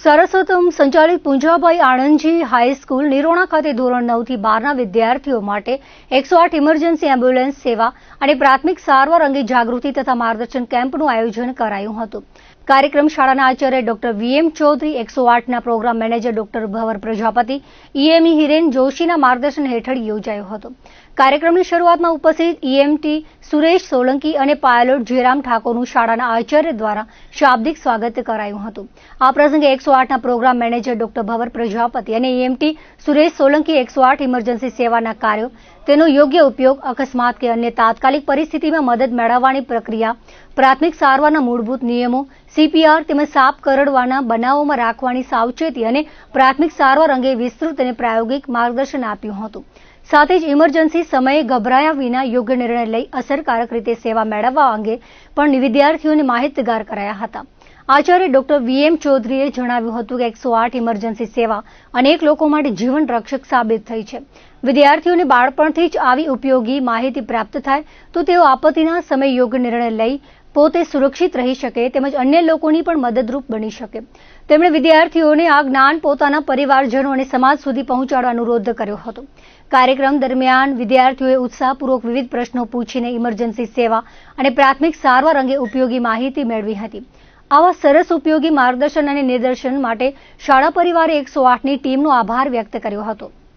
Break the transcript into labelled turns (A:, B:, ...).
A: સરસ્વતમ સંચાલિત પૂંજાભાઈ આણંદજી હાઈસ્કૂલ નિરોણા ખાતે ધોરણ 9 થી 12ના વિદ્યાર્થીઓ માટે 108 ઇમરજન્સી એમ્બ્યુલન્સ સેવા અને પ્રાથમિક સારવાર અંગે જાગૃતિ તથા માર્ગદર્શન કેમ્પનું આયોજન કરાયું હતું. કાર્યક્રમ શાળાના આચાર્ય ડોક્ટર વીએમ ચૌધરી, 108ના program manager doctor Bhavar Prajapati, EME Hiren જોશીના માર્ગદર્શન હેઠળ યોજાયો હતો. કાર્યક્રમની શરૂઆતમાં ઉપસ્થિત ઈએમટી સુરેશ સોલંકી અને પાયલોટ જયરામ ઠાકોરનું શાળાના આચાર્ય દ્વારા શાબ્દિક સ્વાગત કરાયું હતું. આ પ્રસંગે 108ના program manager doctor Bhavar Prajapati અને ઈએમટી સુરેશ સોલંકી 108 ઇમરજન્સી સેવાના કાર્યો, તેનો યોગ્ય ઉપયોગ, અકસ્માત કે અન્ય તાત્કાલિક પરિસ્થિતિમાં મદદ મેળવવાની પ્રક્રિયા, પ્રાથમિક સારવારના મૂળભૂત નિયમો, સીપીઆર તેમજ સાપ કરડવાના બનાવોમાં રાખવાની સાવચેતી અને પ્રાથમિક સારવાર અંગે વિસ્તૃત અને પ્રાયોગિક માર્ગદર્શન આપ્યું હતું. સાથે જ ઇમરજન્સી સમયે ગભરાયા વિના યોગ્ય નિર્ણય લઈ અસરકારક રીતે સેવા મેળવવા અંગે પણ વિદ્યાર્થીઓને માહિતગાર કરાયા હતા. આચાર્ય ડોક્ટર વીએમ ચૌધરીએ જણાવ્યું હતું કે 108 ઇમરજન્સી સેવા અનેક લોકો માટે જીવન રક્ષક સાબિત થઈ છે. વિદ્યાર્થીઓને બાળપણથી જ આવી ઉપયોગી માહિતી પ્રાપ્ત થાય તો તેઓ આપત્તિના સમયે યોગ્ય નિર્ણય લઈ પોતે સુરક્ષિત રહી શકે તેમજ અન્ય લોકોની પણ મદદરૂપ બની શકે. તેમણે વિદ્યાર્થીઓને આ જ્ઞાન પોતાના પરિવારજનો અને સમાજ સુધી પહોંચાડવા અનુરોધ કર્યો હતો. કાર્યક્રમ દરમિયાન વિદ્યાર્થીઓએ ઉત્સાહપૂર્વક વિવિધ પ્રશ્નો પૂછીને ઇમરજન્સી સેવા અને પ્રાથમિક સારવાર અંગે ઉપયોગી માહિતી મેળવી હતી. આવા સરસ ઉપયોગી માર્ગદર્શન અને નિદર્શન માટે શાળા પરિવારે 108ની ટીમનો આભાર વ્યક્ત કર્યો હતો.